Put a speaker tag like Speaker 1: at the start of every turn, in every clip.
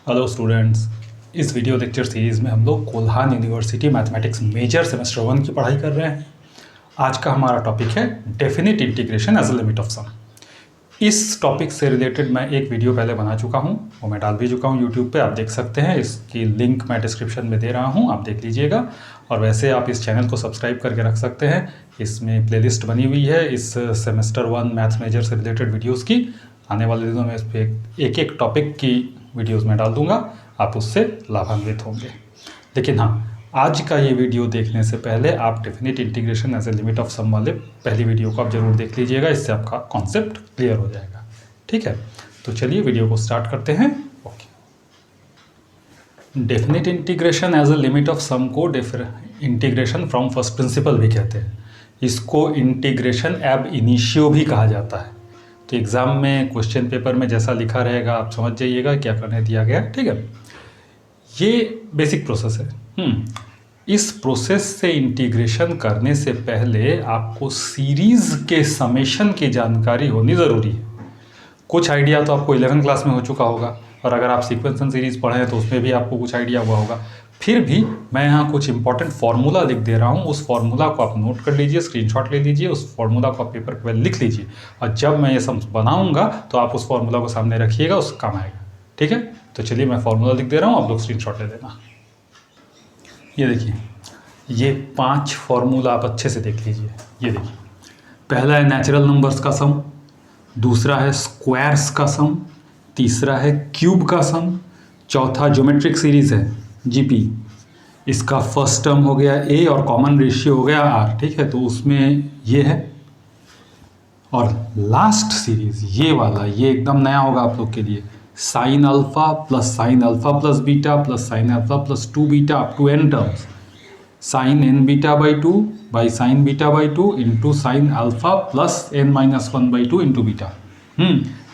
Speaker 1: Hello students, इस video lecture series में हम लोग Kolhan university mathematics major semester 1 की पढ़ाई कर रहे हैं। आज का हमारा टॉपिक है definite integration as a limit of sum. इस टॉपिक से रिलेटेड मैं एक वीडियो पहले बना चुका हूँ, वो मैं डाल भी चुका हूँ यूट्यूब पे, आप देख सकते हैं। इसकी लिंक मैं डिस्क्रिप्शन में दे रहा हूँ, आप देख लीजिएगा। और वैसे आप इस चैनल को सब्सक्राइब करके रख सकते हैं, इसमें प्लेलिस्ट बनी हुई है इस सेमेस्टर 1 मैथ्स मेजर से रिलेटेड वीडियोज़ की। आने वाले दिनों में इस पर एक टॉपिक की वीडियोस में डाल दूंगा, आप उससे लाभान्वित होंगे। लेकिन हाँ, आज का ये वीडियो देखने से पहले आप definite integration as a limit of sum वाले पहली वीडियो को आप जरूर देख लीजिएगा, इससे आपका कॉन्सेप्ट क्लियर हो जाएगा। ठीक है, तो चलिए वीडियो को स्टार्ट करते हैं। Okay, definite integration as a limit of sum को इंटीग्रेशन फ्रॉम फर्स्ट प्रिंसिपल भी कहते हैं। इसको इंटीग्रेशन एब इनिशियो भी कहा जाता है। तो एग्ज़ाम में क्वेश्चन पेपर में जैसा लिखा रहेगा आप समझ जाइएगा क्या करने दिया गया। ठीक है, ये बेसिक प्रोसेस है। इस प्रोसेस से इंटीग्रेशन करने से पहले आपको सीरीज़ के समेशन की जानकारी होनी ज़रूरी है। कुछ आइडिया तो आपको 11th क्लास में हो चुका होगा, और अगर आप सीक्वेंस सीरीज़ पढ़े हैं तो उसमें भी आपको कुछ आइडिया हुआ होगा। फिर भी मैं यहाँ कुछ इंपॉर्टेंट फार्मूला लिख दे रहा हूँ, उस फार्मूला को आप नोट कर लीजिए, स्क्रीनशॉट ले लीजिए, उस फार्मूला को आप पेपर पे लिख लीजिए, और जब मैं ये सम बनाऊंगा तो आप उस फार्मूला को सामने रखिएगा, उस काम आएगा। ठीक है, तो चलिए मैं फार्मूला लिख दे रहा हूँ, आप लोग स्क्रीनशॉट ले लेना। ये देखिए, ये 5 फार्मूला आप अच्छे से देख लीजिए। ये देखिए, पहला है नेचुरल नंबर्स का सम, दूसरा है स्क्वायर्स का सम, तीसरा है क्यूब का सम, चौथा ज्योमेट्रिक सीरीज है जीपी, इसका फर्स्ट टर्म हो गया ए और कॉमन रेशियो हो गया आर। ठीक है, तो उसमें ये है। और लास्ट सीरीज ये वाला, ये एकदम नया होगा आप लोग के लिए, sine alpha plus beta plus sine alpha plus 2 beta up to n terms, sine n beta by 2 by sine beta by 2 into sine alpha plus n minus 1 by 2 into beta.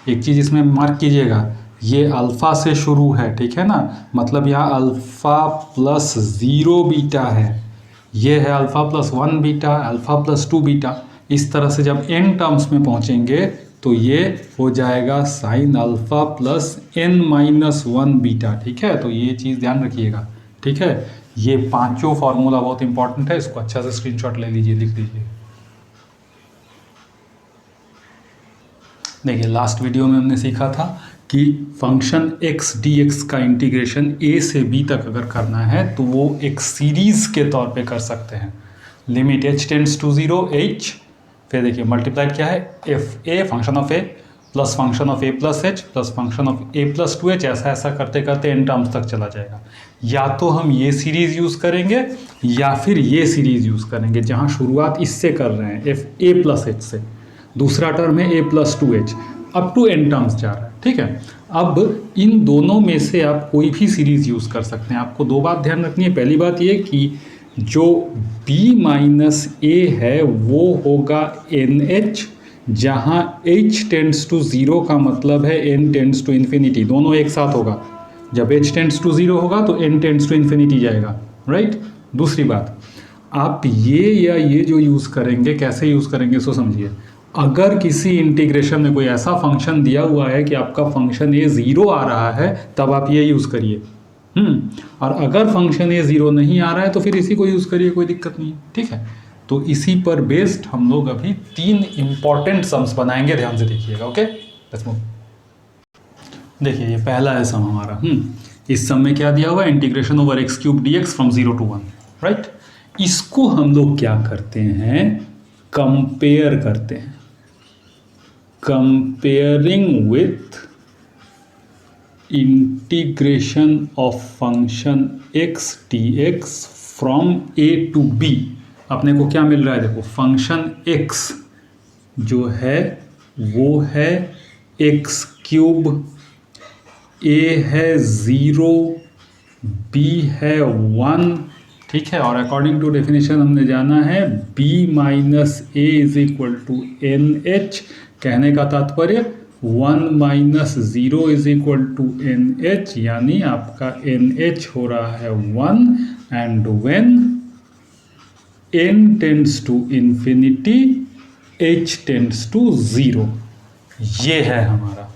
Speaker 1: एक चीज़ इसमें मार्क कीजिएगा, ये alpha से शुरू है, ठीक है ना, मतलब यहाँ अल्फ़ा प्लस 0 बीटा है, ये है alpha plus 1 beta, alpha plus 2 beta. इस तरह से जब एन टर्म्स में पहुँचेंगे तो ये हो जाएगा sine alpha plus n minus 1 beta. ठीक है, तो ये चीज़ ध्यान रखिएगा। ठीक है, ये पांचों फार्मूला बहुत इंपॉर्टेंट है, इसको अच्छा से स्क्रीनशॉट ले लीजिए, लिख लीजिए। देखिए, लास्ट वीडियो में हमने सीखा था कि फंक्शन x dx का इंटीग्रेशन a से b तक अगर करना है तो वो एक सीरीज़ के तौर पे कर सकते हैं। Limit h tends to 0 h, फिर देखिए मल्टीप्लाइड क्या है f a function of a plus function of a plus h plus function of a plus 2h, ऐसा ऐसा करते करते एन टर्म्स तक चला जाएगा। या तो हम ये सीरीज़ यूज़ करेंगे या फिर ये सीरीज़ यूज़ करेंगे, जहाँ शुरुआत इससे कर रहे हैं एफ ए प्लस एच से, दूसरा टर्म है a plus 2h, up to n terms जा रहा है। ठीक है, अब इन दोनों में से आप कोई भी सीरीज़ यूज़ कर सकते हैं। आपको दो बात ध्यान रखनी है। पहली बात ये कि जो b माइनस a है वो होगा NH, जहाँ h टेंड्स टू 0 का मतलब है n टेंड्स टू इन्फिनिटी, दोनों एक साथ होगा। जब h टेंड्स टू 0 होगा तो n टेंड्स टू इन्फिनिटी जाएगा, राइट। दूसरी बात, आप ये या ये जो यूज़ करेंगे, कैसे यूज़ करेंगे सो समझिए। अगर किसी इंटीग्रेशन में कोई ऐसा फंक्शन दिया हुआ है कि आपका फंक्शन ए 0 आ रहा है, तब आप ये यूज़ करिए। और अगर फंक्शन ए 0 नहीं आ रहा है तो फिर इसी को यूज़ करिए, कोई दिक्कत नहीं है। ठीक है, तो इसी पर बेस्ड हम लोग अभी 3 इंपॉर्टेंट सम्स बनाएंगे, ध्यान से देखिएगा। Okay, let's move. देखिए, ये पहला है सम हमारा। इस सम में क्या दिया हुआ है, integration over x cube d x from 0 to 1, right. इसको हम लोग क्या करते हैं, कंपेयर करते हैं, comparing with integration of function x dx from a to b। अपने को क्या मिल रहा है, देखो फंक्शन x जो है वो है x क्यूब, a है 0, b है 1। ठीक है, और अकॉर्डिंग टू डेफिनेशन हमने जाना है b minus a is equal to n h. कहने का तात्पर्य 1 minus 0 is equal to n h, यानी आपका एन एच हो रहा है 1, and when n tends to infinity h tends to 0। ये है हमारा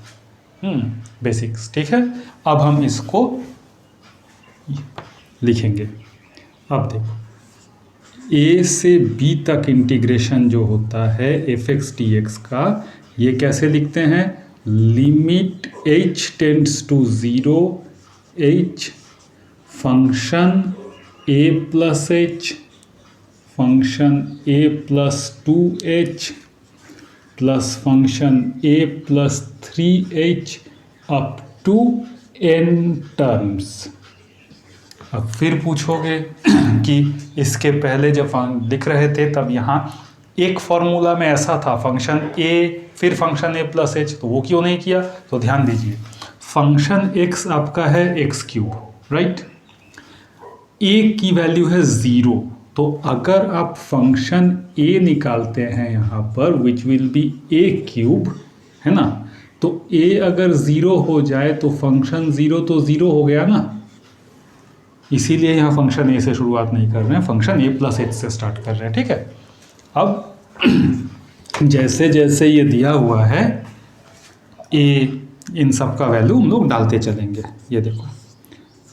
Speaker 1: बेसिक्स, ठीक है। अब हम इसको लिखेंगे। अब देखो, ए से बी तक इंटीग्रेशन जो होता है एफ एक्स डी एक्स का, ये कैसे लिखते हैं? Limit h tends to 0, h function a plus h, function a plus 2h plus function a plus 3h up to n terms. अब फिर पूछोगे कि इसके पहले जब लिख रहे थे तब यहाँ एक फॉर्मूला में ऐसा था फंक्शन a फिर फंक्शन a प्लस h, तो वो क्यों नहीं किया? तो ध्यान दीजिए, फंक्शन x आपका है एक्स क्यूब, राइट। a की वैल्यू है 0, तो अगर आप फंक्शन a निकालते हैं यहाँ पर which will be a cube, है ना, तो a अगर 0 हो जाए तो फंक्शन 0 तो 0 हो गया ना, इसीलिए यहाँ फंक्शन a से शुरुआत नहीं कर रहे हैं, फंक्शन a प्लस h से स्टार्ट कर रहे हैं, ठीक है। अब जैसे जैसे ये दिया हुआ है a, इन सब का वैल्यू हम लोग डालते चलेंगे। ये देखो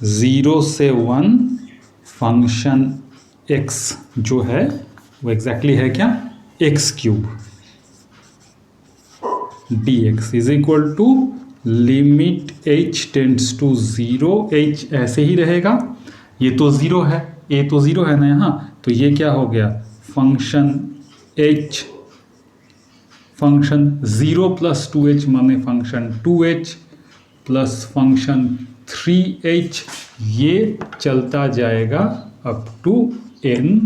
Speaker 1: 0 से 1 फंक्शन x जो है वो एग्जैक्टली है क्या? X cube dx is equal to limit h tends to 0, h ऐसे ही रहेगा, ये तो 0 है, a तो 0 है ना यहाँ, तो ये क्या हो गया? Function h, function 0 plus 2h माने function 2h plus function 3h, ये चलता जाएगा up to n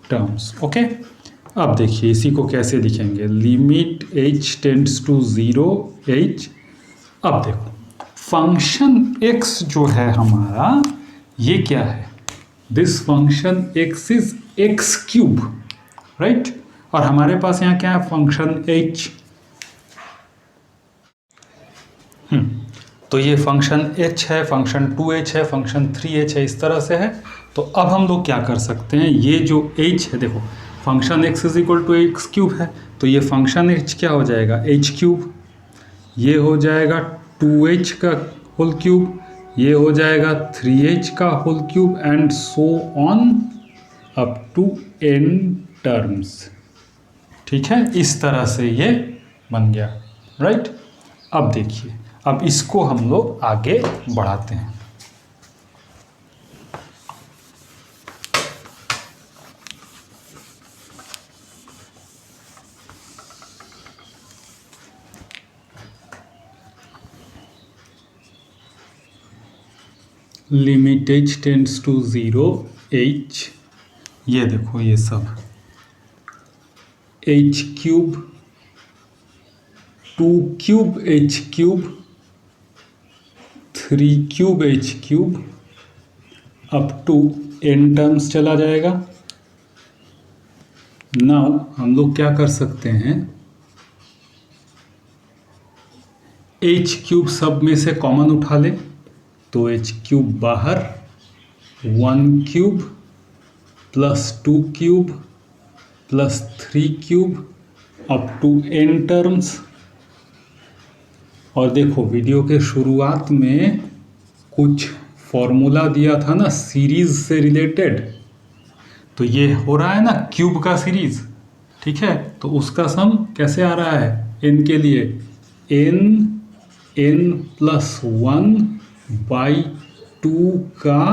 Speaker 1: terms, okay. अब देखिए इसी को कैसे लिखेंगे, limit h tends to 0, h। अब देखो फंक्शन x जो है हमारा, ये क्या है? This function x is x cube, right. और हमारे पास यहाँ क्या है? Function h। तो ये फंक्शन h है, फंक्शन 2h है, फंक्शन 3h है, इस तरह से है। तो अब हम लोग क्या कर सकते हैं, ये जो h है, देखो function x is equal to x cube है, तो ये फंक्शन h क्या हो जाएगा? h क्यूब, ये हो जाएगा 2h का होल क्यूब, ये हो जाएगा 3h का whole cube and so on up to n terms, ठीक है। इस तरह से ये बन गया, राइट। अब देखिए, अब इसको हम लोग आगे बढ़ाते हैं। Limit h tends to 0, h, ये देखो ये सब h cube, 2 cube h cube, 3 cube h cube up to n terms चला जाएगा। नाउ हम लोग क्या कर सकते हैं, h क्यूब सब में से कॉमन उठा ले, तो h क्यूब बाहर, 1 cube plus 2 cube plus 3 cube up to n terms. और देखो वीडियो के शुरुआत में कुछ फॉर्मूला दिया था ना सीरीज से रिलेटेड, तो ये हो रहा है ना क्यूब का सीरीज, ठीक है। तो उसका सम कैसे आ रहा है n के लिए? n प्लस 1 बाई 2 का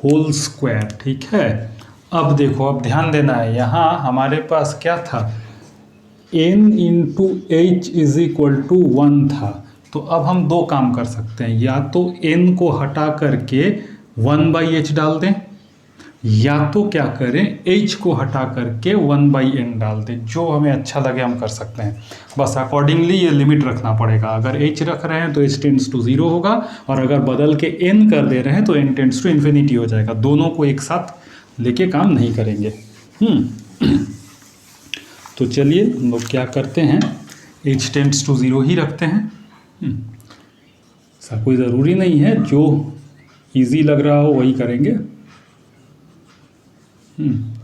Speaker 1: होल स्क्वायर, ठीक है। अब देखो, अब ध्यान देना है, यहाँ हमारे पास क्या था? n into h is equal to 1 था। तो अब हम दो काम कर सकते हैं, या तो n को हटा करके 1 बाई एच डाल दें, या तो क्या करें h को हटा करके 1 बाई n डाल दें, जो हमें अच्छा लगे हम कर सकते हैं। बस अकॉर्डिंगली ये लिमिट रखना पड़ेगा, अगर h रख रहे हैं तो h टेंड्स टू 0 होगा, और अगर बदल के n कर दे रहे हैं तो n टेंड्स टू इन्फिनिटी हो जाएगा। दोनों को एक साथ लेके काम नहीं करेंगे। तो चलिए हम लोग क्या करते हैं, h टेंड्स टू 0 ही रखते हैं। ऐसा कोई ज़रूरी नहीं है, जो इजी लग रहा हो वही करेंगे।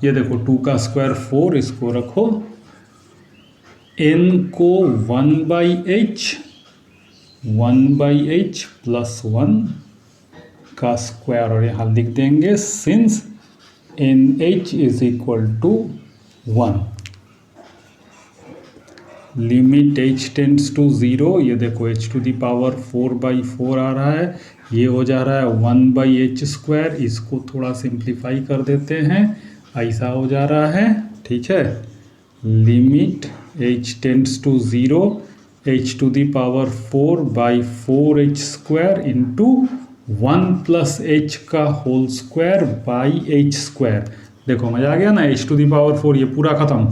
Speaker 1: ये देखो 2 का स्क्वायर 4, इसको रखो n को 1/h प्लस 1 का स्क्वायर, और यहाँ लिख देंगे since NH is equal to 1। Limit h tends to 0, ये देखो h टू दी पावर 4/4 आ रहा है, ये हो जा रहा है 1/h²। इसको थोड़ा सिंप्लीफाई कर देते हैं, ऐसा हो जा रहा है, ठीक है। Limit h tends to 0, h to the power 4/4h² into 1 plus h का होल स्क्वायर बाई h²। देखो मजा आ गया ना, h टू दी पावर 4 ये पूरा खत्म।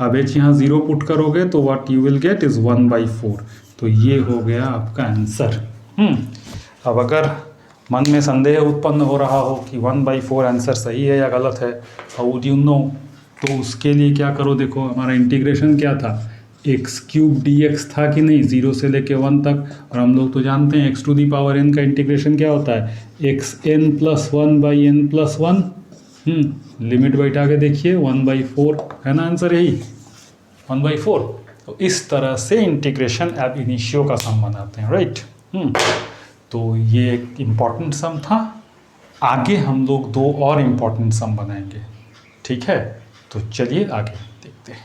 Speaker 1: अब h यहाँ 0 पुट करोगे तो what you will get is 1/4। तो ये हो गया आपका आंसर। अब अगर मन में संदेह उत्पन्न हो रहा हो कि 1/4 आंसर सही है या गलत है, हाउ डू यू नो, तो उसके लिए क्या करो, देखो हमारा इंटीग्रेशन क्या था, x³ dx था कि नहीं, 0 से लेके 1 तक। और हम लोग तो जानते हैं x to the power n का इंटीग्रेशन क्या होता है, xn plus 1/n plus 1। Limit बैठा के देखिए 1/4 है ना आंसर, यही 1/4। तो इस तरह से इंटीग्रेशन एब इनिशियो का सम बनाते हैं, राइट। तो ये एक इम्पॉर्टेंट सम था। आगे हम लोग 2 और इम्पॉर्टेंट सम बनाएंगे, ठीक है। तो चलिए आगे देखते हैं।